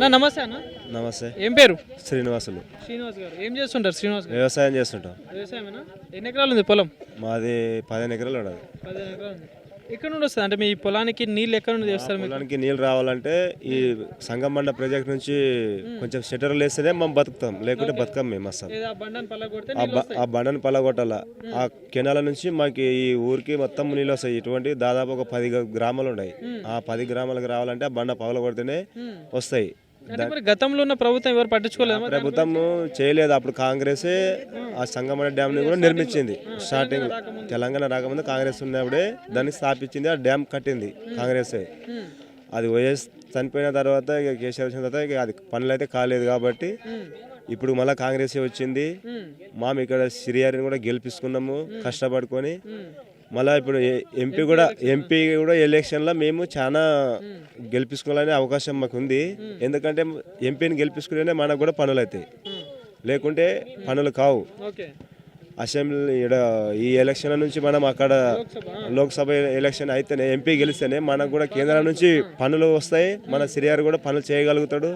అన్న నమస్తే అన్న. నమస్తే. ఏం పేరు? శ్రీనివాసులు. శ్రీనివాస్ గారు. ఏం చేస్తుంటారు శ్రీనివాస్ గారు? వ్యవసాయం చేస్తుంటాం. వ్యవసాయమేనా? ఎన్ని ఎకరాలు ఉంది పొలం? మాది 15 ఎకరాలు ఉన్నది. 15 ఎకరాలు ఉంది. ఎక్కడ నుండి వస్తుంది అంటే మీ పొలానికి నీళ్ళు ఎక్కడ నుండి చేస్తారు? పొలానికి నీళ్ళు రావాలంటే ఈ సంగమండ ప్రాజెక్ట్ నుంచి కొంచెం షట్టర్లు వేస్తేనే మనం బతుకుతాం, లేకుంటే బతకం మేము అసలు. ఆ బండను పలగొట్టాల. ఆ కెనాల నుంచి మాకు ఈ ఊరికి మొత్తం నీళ్ళు వస్తాయి. ఇటువంటి దాదాపు ఒక 10 గ్రామాలు ఉన్నాయి. ఆ 10 గ్రామాలకు రావాలంటే ఆ బండ పగలగొడితేనే వస్తాయి. గతంలో ఉన్న ప్రభుత్వం ఎవరు పట్టించుకోలేదు. ప్రభుత్వం చేయలేదు. అప్పుడు కాంగ్రెసే ఆ సంగమన డ్యామ్ ని కూడా నిర్మించింది. స్టార్టింగ్ తెలంగాణ రాకముందు కాంగ్రెస్ ఉన్నప్పుడే దాన్ని స్థాపించింది. ఆ డ్యామ్ కట్టింది కాంగ్రెసే. అది వైఎస్ చనిపోయిన తర్వాత ఇక కేసీఆర్ వచ్చిన తర్వాత ఇక అది పనులు అయితే కాలేదు కాబట్టి ఇప్పుడు మళ్ళీ కాంగ్రెసే వచ్చింది. మేము ఇక్కడ సిరియారిని కూడా గెలిపించుకున్నాము కష్టపడుకొని. మళ్ళీ ఇప్పుడు ఎంపీ కూడా ఎలక్షన్లో మేము చాలా గెలిపించుకోవాలనే అవకాశం మాకు ఉంది. ఎందుకంటే ఎంపీని గెలిపించుకునే మనకు కూడా పనులు అవుతాయి, లేకుంటే పనులు కావు. అసెంబ్లీ ఈ ఎలక్షన్ నుంచి మనం అక్కడ లోక్సభ ఎలక్షన్ అయితేనే ఎంపీ గెలిస్తేనే మనకు కూడా కేంద్రం నుంచి పనులు వస్తాయి. మన సిరియారు కూడా పనులు చేయగలుగుతాడు.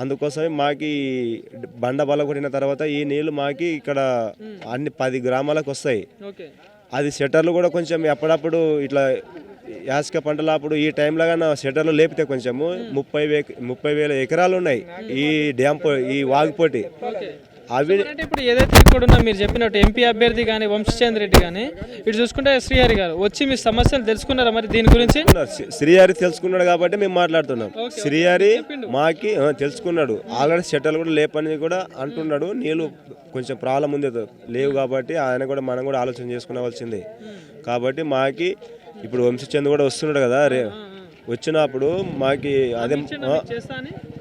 అందుకోసమే మాకి బండ బల కొట్టిన తర్వాత ఈ నీళ్లు మాకి ఇక్కడ అన్ని 10 గ్రామాలకు వస్తాయి. అది షట్టర్లు కూడా కొంచెం ఎప్పుడప్పుడు ఇట్లా యాసక పంటలు అప్పుడు ఈ టైంలో కానీ షట్టర్లు లేపితే కొంచెము 30,000 ఎకరాలు ఉన్నాయి ఈ డ్యామ్ ఈ వాగుపోటి. అవి ఇప్పుడు ఏదైతే ఇక్కడ ఉన్నా మీరు చెప్పినట్టు ఎంపీ అభ్యర్థి కానీ వంశీచంద్ర రెడ్డి కానీ ఇటు చూసుకుంటే శ్రీహరి గారు వచ్చి మీ సమస్యలు తెలుసుకున్నారా మరి దీని గురించి? శ్రీహరి తెలుసుకున్నాడు కాబట్టి మేము మాట్లాడుతున్నాం. శ్రీహరి మాకి తెలుసుకున్నాడు. ఆల్రెడీ షట్టర్లు కూడా లేపని కూడా అంటున్నాడు. నీళ్ళు కొంచెం ప్రాబ్లం ఉంది లేవు కాబట్టి ఆయన కూడా మనం కూడా ఆలోచన చేసుకునవలసింది. కాబట్టి మాకి ఇప్పుడు వంశీచంద్ర కూడా వస్తున్నాడు కదా, వచ్చినప్పుడు మాకి అదే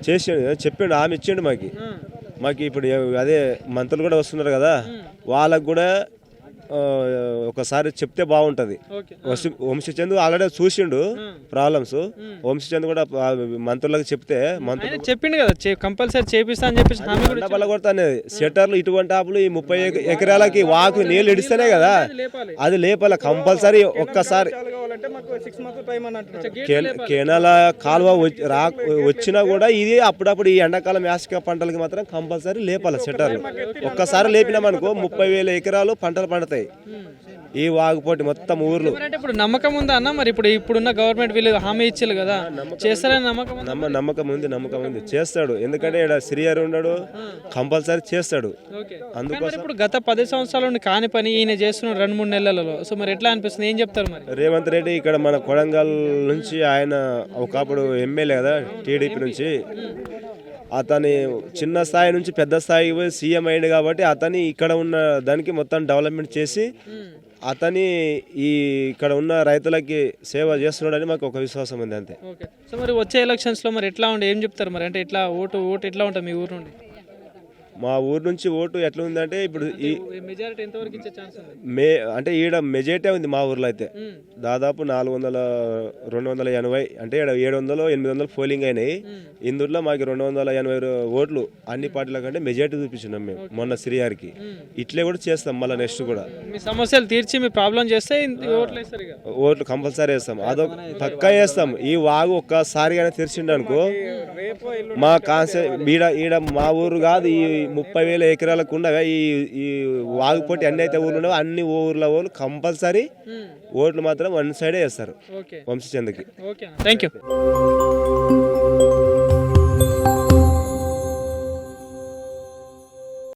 చేసి చెప్పిండు, ఆమె ఇచ్చిండు మాకి ఇప్పుడు అదే మంత్రులు కూడా వస్తున్నారు కదా, వాళ్ళకు కూడా ఒకసారి చెప్తే బాగుంటది. వంశీచంద్ర ఆల్రెడీ చూసిండు ప్రాబ్లమ్స్. వంశీచంద్ర కూడా మంత్రులకు చెప్తే మంత్రులు చెప్పిండు కదా కంపల్సరీ చేపిస్తా అని చెప్పి బలగొడతా అనేది. షట్టర్లు ఇటువంటి ఆపులు ఈ 30 ఎకరాలకి వాకు నీళ్ళు ఇడిస్తేనే కదా అది లేపాల కంపల్సరీ. ఒక్కసారి కెనాల కాలువ వచ్చినా కూడా ఇది అప్పుడప్పుడు ఈ ఎండాకాలం యాసక పంటలకి మాత్రం కంపల్సరీ లేపాలి షట్టర్లు. ఒక్కసారి లేపినామనుకో 30,000 ఎకరాలు పంటలు పండుతాయి ఈ వాగుపోటి మొత్తం ఊర్లు. ఇప్పుడు నమ్మకం ఉందా అన్న? మరి ఇప్పుడున్న గవర్నమెంట్ వీళ్ళు హామీ ఇచ్చారు కదా, చేస్తారని నమ్మకం ఉంది. చేస్తాడు. ఎందుకంటే ఇక్కడ శ్రీహరి ఉన్నాడు, కంపల్సరీ చేస్తాడు. అందుకోసం ఇప్పుడు గత 10 సంవత్సరాల నుండి కాని పని ఈయన చేస్తున్నాడు 2-3 నెలలలో. సో మరి ఎట్లా అనిపిస్తుంది, ఏం చెప్తారు మరి? రేవంత్ రెడ్డి ఇక్కడ మన కొడంగల్ నుంచి ఆయన ఒకప్పుడు ఎమ్మెల్యే కదా టీడీపీ నుంచి, అతని చిన్న స్థాయి నుంచి పెద్ద స్థాయికి పోయి సీఎం అయ్యింది కాబట్టి అతని ఇక్కడ ఉన్న దానికి మొత్తం డెవలప్మెంట్ చేసి అతని ఈ ఇక్కడ ఉన్న రైతులకి సేవ చేస్తున్నాడని మాకు ఒక విశ్వాసం ఉంది అంతే. సో మరి వచ్చే ఎలక్షన్స్లో మరి ఎట్లా ఉండే ఏం చెప్తారు మరి? అంటే ఎట్లా ఓటు ఎట్లా ఉంటుంది మీ ఊరు నుండి? మా ఊరు నుంచి ఓటు ఎట్లా ఉందంటే ఇప్పుడు ఈ మెజారిటీ ఎంతవరకు ఇచ్చే ఛాన్స్ ఉంది? అంటే ఈడ మెజారిటీ ఉంది మా ఊర్లో అయితే దాదాపు 280 అంటే 700-800 పోలింగ్ అయినాయి. ఇందులో మాకు 280 ఓట్లు అన్ని పార్టీల కంటే మెజారిటీ చూపించినాం మేము మొన్న శ్రీహరికి. ఇట్లే కూడా చేస్తాం మళ్ళీ నెక్స్ట్ కూడా. మీ సమస్యలు తీర్చి మీ ప్రాబ్లం చేస్తే ఓట్లు కంపల్సరీ వేస్తాం. అదొక పక్కా వేస్తాం. ఈ వాగు ఒక్కసారిగానే తెరిచిండు అనుకో మా కాన్సెప్ట్ ఈడ మా ఊరు కాదు, ఈ 30,000 ఎకరాలకు ఉండగా ఈ వాగుపోటీ అన్ని అయితే ఊర్లు ఉండవు అన్ని ఊర్ల వాళ్ళు కంపల్సరీ ఓట్లు మాత్రం వన్ సైడే వేస్తారు వంశీచంద్రకి. Thank you.